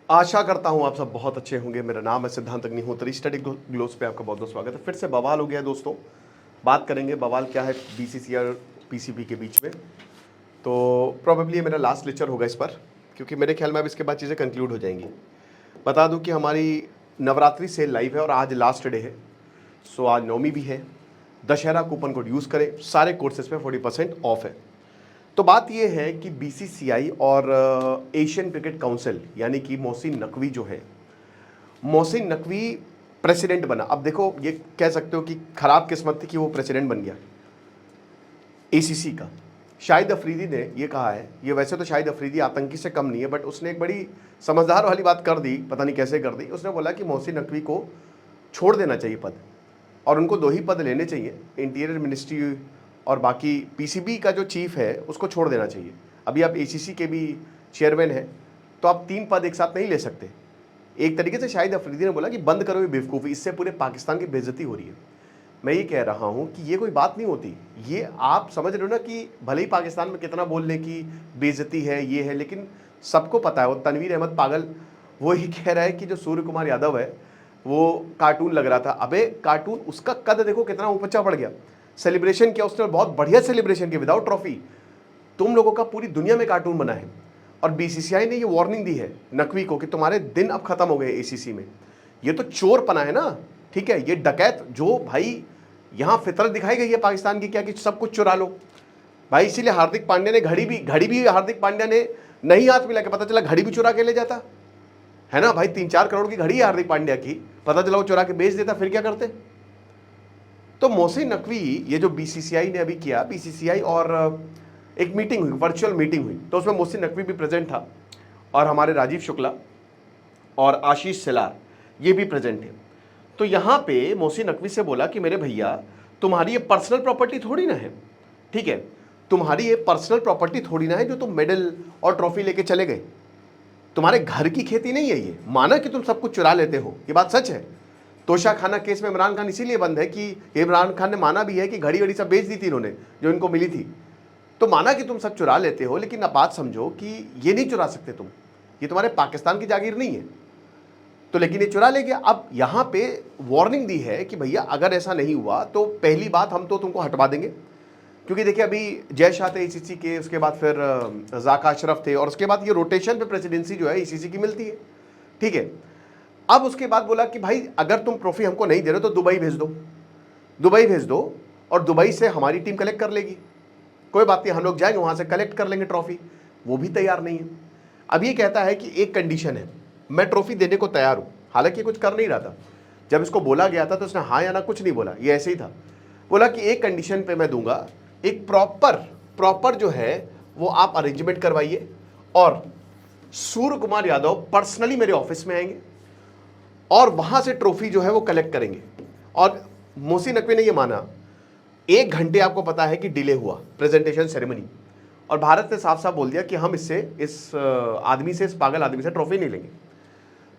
आशा करता हूँ आप सब बहुत अच्छे होंगे। मेरा नाम है सिद्धांत अग्निहोत्री। स्टडी ग्लोस पे आपका बहुत बहुत स्वागत है। फिर से बवाल हो गया है दोस्तों। बात करेंगे बवाल क्या है बीसीसी और पीसीबी के बीच में। तो प्रोबेबली ये मेरा लास्ट लेक्चर होगा इस पर, क्योंकि मेरे ख्याल में अब इसके बाद चीज़ें कंक्लूड हो जाएंगी। बता दूं कि हमारी नवरात्रि सेल लाइव है और आज लास्ट डे है। सो आज नवमी भी है। दशहरा कूपन कोड यूज़ करें, सारे कोर्सेज में 40% ऑफ है। तो बात यह है कि बीसीसीआई और एशियन क्रिकेट काउंसिल यानी कि मोहसिन नकवी जो है, मोहसिन नकवी प्रेसिडेंट बना। अब देखो, ये कह सकते हो कि खराब किस्मत थी कि वो प्रेसिडेंट बन गया एसीसी का। शाहिद अफरीदी ने ये कहा है, ये वैसे तो शाहिद अफरीदी आतंकी से कम नहीं है, बट उसने एक बड़ी समझदार वाली बात कर दी, पता नहीं कैसे कर दी। उसने बोला कि मोहसिन नकवी को छोड़ देना चाहिए पद, और उनको 2 ही पद लेने चाहिए, इंटीरियर मिनिस्ट्री और बाकी पीसीबी का जो चीफ है उसको छोड़ देना चाहिए। अभी आप एसीसी के भी चेयरमैन हैं, तो आप 3 पद एक साथ नहीं ले सकते। एक तरीके से शाहिद अफरीदी ने बोला कि बंद करो ये बेवकूफ़ी, इससे पूरे पाकिस्तान की बेइज्जती हो रही है। मैं ये कह रहा हूँ कि ये कोई बात नहीं होती। ये आप समझ रहे हो ना कि भले ही पाकिस्तान में कितना बोलने की बेइज्जती है, ये है, लेकिन सबको पता है। वो तनवीर अहमद पागल वो ये कह रहा है कि जो सूर्य कुमार यादव है वो कार्टून लग रहा था। अबे कार्टून, उसका कद देखो कितना ऊंचा पड़ गया। सेलिब्रेशन किया उसने, बहुत बढ़िया सेलिब्रेशन किया विदाउट ट्रॉफी। तुम लोगों का पूरी दुनिया में कार्टून बना है। और बीसीसीआई ने ये वार्निंग दी है नकवी को कि तुम्हारे दिन अब खत्म हो गए एसीसी में। ये तो चोर पना है ना, ठीक है, ये डकैत जो भाई यहाँ फितरत दिखाई गई है पाकिस्तान की क्या कि सब कुछ चुरा लो भाई। इसीलिए हार्दिक पांड्या ने घड़ी भी हार्दिक पांड्या ने नहीं हाथ मिला के, पता चला घड़ी भी चुरा के ले जाता है ना भाई। 3-4 करोड़ की घड़ी है हार्दिक पांड्या की, पता चला वो चुरा के बेच देता, फिर क्या करते। तो मोहसिन नकवी, ये जो बीसीसीआई ने अभी किया, बीसीसीआई और एक मीटिंग हुई, वर्चुअल मीटिंग हुई, तो उसमें मोहसिन नकवी भी प्रेजेंट था और हमारे राजीव शुक्ला और आशीष सेलार ये भी प्रेजेंट थे। तो यहाँ पे मोहसिन नकवी से बोला कि मेरे भैया, तुम्हारी ये पर्सनल प्रॉपर्टी थोड़ी ना है, ठीक है, तुम्हारी ये पर्सनल प्रॉपर्टी थोड़ी ना है जो तुम मेडल और ट्रॉफी लेके चले गए। तुम्हारे घर की खेती नहीं है ये। माना कि तुम सब कुछ चुरा लेते हो, ये बात सच है। तोशा खाना केस में इमरान खान इसीलिए बंद है कि इमरान खान ने माना भी है कि घड़ी वड़ी सब बेच दी थी इन्होंने जो इनको मिली थी। तो माना कि तुम सब चुरा लेते हो, लेकिन अब बात समझो कि ये नहीं चुरा सकते तुम, ये तुम्हारे पाकिस्तान की जागीर नहीं है। तो लेकिन ये चुरा ले गया। अब यहाँ पे वार्निंग दी है कि भैया अगर ऐसा नहीं हुआ तो पहली बात हम तो तुमको हटवा देंगे। क्योंकि देखिए अभी जय शाह थे ईसीसी के, उसके बाद फिर जाका अशरफ थे, और उसके बाद ये रोटेशन पे प्रेसिडेंसी जो है ईसीसी की मिलती है, ठीक है। अब उसके बाद बोला कि भाई अगर तुम ट्रॉफी हमको नहीं दे रहे तो दुबई भेज दो, दुबई भेज दो, और दुबई से हमारी टीम कलेक्ट कर लेगी। कोई बात नहीं, हम लोग जाएंगे वहाँ से कलेक्ट कर लेंगे ट्रॉफी। वो भी तैयार नहीं है। अब ये कहता है कि एक कंडीशन है, मैं ट्रॉफी देने को तैयार हूँ। हालांकि कुछ कर नहीं रहा था, जब इसको बोला गया था तो उसने हाँ या ना कुछ नहीं बोला, ये ऐसे ही था। बोला कि एक कंडीशन पे मैं दूंगा, एक प्रॉपर जो है वो आप अरेंजमेंट करवाइए, और सूर्य कुमार यादव पर्सनली मेरे ऑफिस में आएंगे और वहां से ट्रॉफी जो है वो कलेक्ट करेंगे। और मोहसिन नकवी ने ये माना। 1 घंटे आपको पता है कि डिले हुआ प्रेजेंटेशन सेरेमनी, और भारत ने साफ साफ बोल दिया कि हम इससे, इस आदमी से, इस पागल आदमी से ट्रॉफी नहीं लेंगे।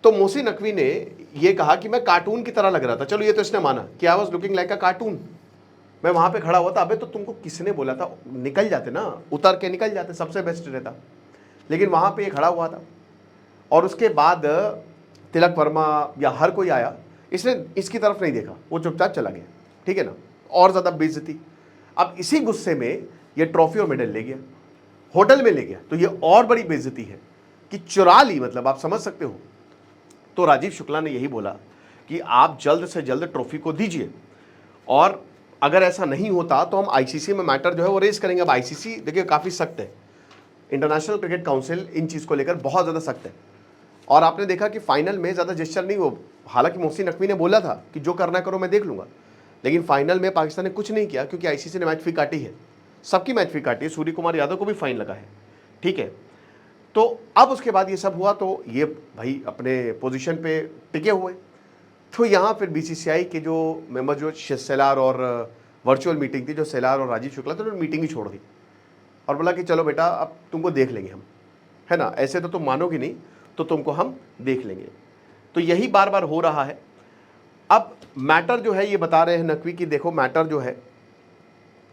तो मोहसिन नकवी ने ये कहा कि मैं कार्टून की तरह लग रहा था। चलो ये तो इसने माना कि I was looking like a cartoon. मैं वहां पे खड़ा हुआ था। अबे तो तुमको किसने बोला था, निकल जाते ना, उतर के निकल जाते, सबसे बेस्ट रहता। लेकिन वहां पे ये खड़ा हुआ था, और उसके बाद तिलक वर्मा या हर कोई आया, इसने इसकी तरफ नहीं देखा, वो चुपचाप चला गया, ठीक है ना। और ज़्यादा बेइज्जती। अब इसी गुस्से में ये ट्रॉफी और मेडल ले गया, होटल में ले गया, तो ये और बड़ी बेइज्जती है कि चुरा ली, मतलब आप समझ सकते हो। तो राजीव शुक्ला ने यही बोला कि आप जल्द से जल्द ट्रॉफी को दीजिए, और अगर ऐसा नहीं होता तो हम आईसीसी में मैटर जो है वो रेज करेंगे। अब आईसीसी देखिए काफ़ी सख्त है, इंटरनेशनल क्रिकेट काउंसिल इन चीज़ को लेकर बहुत ज़्यादा सख्त है। और आपने देखा कि फाइनल में ज़्यादा जेस्चर नहीं हो। हालांकि मोहसिन नकवी ने बोला था कि जो करना करो मैं देख लूँगा, लेकिन फाइनल में पाकिस्तान ने कुछ नहीं किया, क्योंकि आईसीसी ने मैच फी काटी है, सबकी मैच फी काटी है। सूर्य कुमार यादव को भी फाइन लगा है, ठीक है। तो अब उसके बाद ये सब हुआ, तो ये भाई अपने पोजीशन पे टिके हुए। तो यहाँ फिर बीसीसीआई के जो मेंबर, जो सेलार, और वर्चुअल मीटिंग थी, जो सेलार और राजीव शुक्ला, तो उन्होंने मीटिंग ही छोड़ दी और बोला कि चलो बेटा अब तुमको देख लेंगे हम, है ना, ऐसे तो तुम मानोगे नहीं, तो तुमको हम देख लेंगे। तो यही बार बार हो रहा है। अब मैटर जो है ये बता रहे हैं नकवी कि देखो मैटर जो है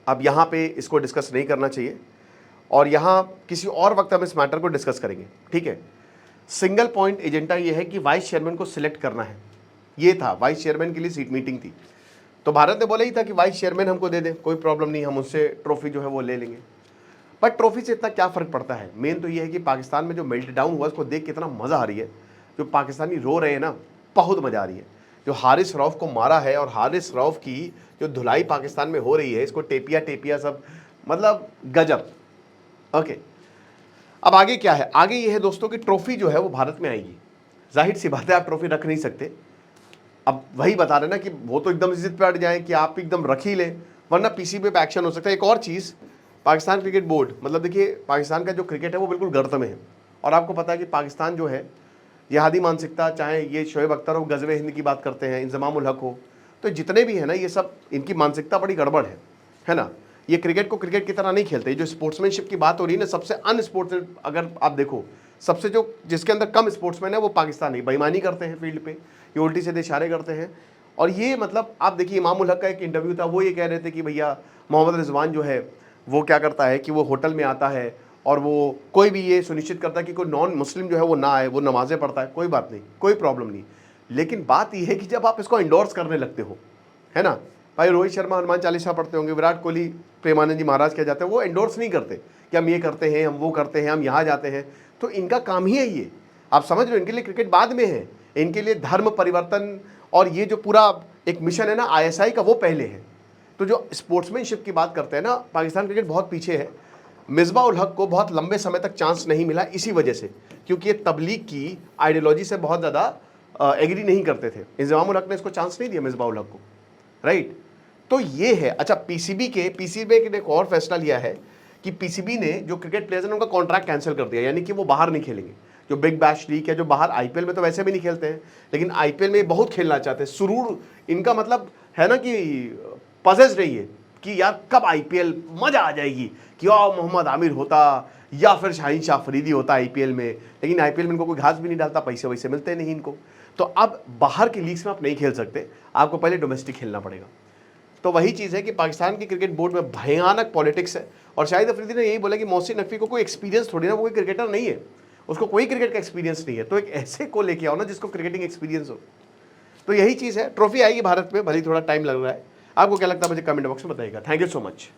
अब यहाँ पे इसको डिस्कस नहीं करना चाहिए, और यहाँ किसी और वक्त हम इस मैटर को डिस्कस करेंगे, ठीक है। सिंगल पॉइंट एजेंडा ये है कि वाइस चेयरमैन को सिलेक्ट करना है, ये था। वाइस चेयरमैन के लिए सीट मीटिंग थी, तो भारत ने बोला ही था कि वाइस चेयरमैन हमको दे दें, कोई प्रॉब्लम नहीं, हम उससे ट्रॉफी जो है वो ले लेंगे। बट ट्रॉफी से इतना क्या फ़र्क पड़ता है, मेन तो ये है कि पाकिस्तान में जो मेल्ट डाउन हुआ उसको देख के इतना मज़ा आ रही है, जो पाकिस्तानी रो रहे हैं ना, बहुत मज़ा आ रही है। जो हारिस रऊफ़ को मारा है और हारिस रऊफ़ की जो धुलाई पाकिस्तान में हो रही है, इसको टेपिया टेपिया सब, मतलब गजब। ओके, अब आगे क्या है, आगे ये है दोस्तों कि ट्रॉफी जो है वो भारत में आएगी। जाहिर सी बात है आप ट्रॉफी रख नहीं सकते, अब वही बता रहे ना कि वो तो एकदम जिद पे अड़ जाए कि आप एकदम रख ही लें, वरना पीसीबी पे एक्शन हो सकता है। एक और चीज़, पाकिस्तान क्रिकेट बोर्ड, मतलब देखिए पाकिस्तान का जो क्रिकेट है वो बिल्कुल गर्त में है, और आपको पता है कि पाकिस्तान जो है जिहादी मानसिकता, चाहे ये शोएब अख्तर हो, गज़वे हिंद की बात करते हैं, इंज़माम उल हक हो, तो जितने भी हैं ना, ये सब इनकी मानसिकता बड़ी गड़बड़ है ना। ये क्रिकेट को क्रिकेट की तरह नहीं खेलते। ये जो स्पोर्ट्समैनशिप की बात हो रही है ना, सबसे अनस्पोर्ट्स, अगर आप देखो सबसे जो जिसके अंदर कम स्पोर्ट्समैन है वो पाकिस्तानी, बेईमानी करते हैं फील्ड पे, ये उल्टी सीधे इशारे करते हैं। और ये मतलब आप देखिए, इमाम उल हक का एक इंटरव्यू था, वो ये कह रहे थे कि भैया मोहम्मद रिजवान जो है वो क्या करता है कि वो होटल में आता है और वो कोई भी ये सुनिश्चित करता है कि कोई नॉन मुस्लिम जो है वो ना आए, वो नमाज़ें पढ़ता है, कोई बात नहीं, कोई प्रॉब्लम नहीं। लेकिन बात यह है कि जब आप इसको इंडोर्स करने लगते हो, है ना, भाई रोहित शर्मा हनुमान चालीसा पढ़ते होंगे, विराट कोहली प्रेमानंद जी महाराज क्या जाते हैं, वो एंडोर्स नहीं करते कि हम ये करते हैं, हम वो करते हैं, हम यहाँ जाते हैं। तो इनका काम ही है ये, आप समझ रहे हो, इनके लिए क्रिकेट बाद में है, इनके लिए धर्म परिवर्तन और ये जो पूरा एक मिशन है ना आईएसआई का, वो पहले है। तो जो स्पोर्ट्समैनशिप की बात करते हैं ना, पाकिस्तान क्रिकेट बहुत पीछे है। मिसबा उल हक को बहुत लंबे समय तक चांस नहीं मिला इसी वजह से, क्योंकि ये तबलीग की आइडियोलॉजी से बहुत ज़्यादा एग्री नहीं करते थे। इंज़माम उल हक ने इसको चांस नहीं दिया मिसबा उल हक को, राइट। तो ये है। अच्छा, पीसीबी ने एक और फैसला लिया है कि पीसीबी ने जो क्रिकेट प्लेयर्स हैं उनका कॉन्ट्रैक्ट कैंसिल कर दिया, यानी कि वो बाहर नहीं खेलेंगे। जो बिग बैश लीग है, जो बाहर आईपीएल में तो वैसे भी नहीं खेलते हैं, लेकिन आईपीएल में बहुत खेलना चाहते हैं। सुरूर इनका मतलब है ना कि पजेस रही है कि यार कब आईपीएल, मजा आ जाएगी कि मोहम्मद आमिर होता या फिर शाहीन शाह अफरीदी होता आईपीएल में। लेकिन आईपीएल में इनको कोई घास भी नहीं डालता, पैसे वैसे मिलते नहीं इनको। तो अब बाहर की लीग्स में आप नहीं खेल सकते, आपको पहले डोमेस्टिक खेलना पड़ेगा। तो वही चीज़ है कि पाकिस्तान की क्रिकेट बोर्ड में भयानक पॉलिटिक्स है। और शाहिद अफरीदी ने यही बोला कि मोहसिन नकवी को कोई एक्सपीरियंस थोड़ी ना, वो कोई क्रिकेटर नहीं है, उसको कोई क्रिकेट का एक्सपीरियंस नहीं है। तो एक ऐसे को लेके आओ ना जिसको क्रिकेटिंग एक्सपीरियंस हो। तो यही चीज़ है। ट्रॉफी आएगी भारत में, भले ही थोड़ा टाइम लग रहा है। आपको क्या लगता है मुझे कमेंट बॉक्स में बताइएगा। Thank you so much.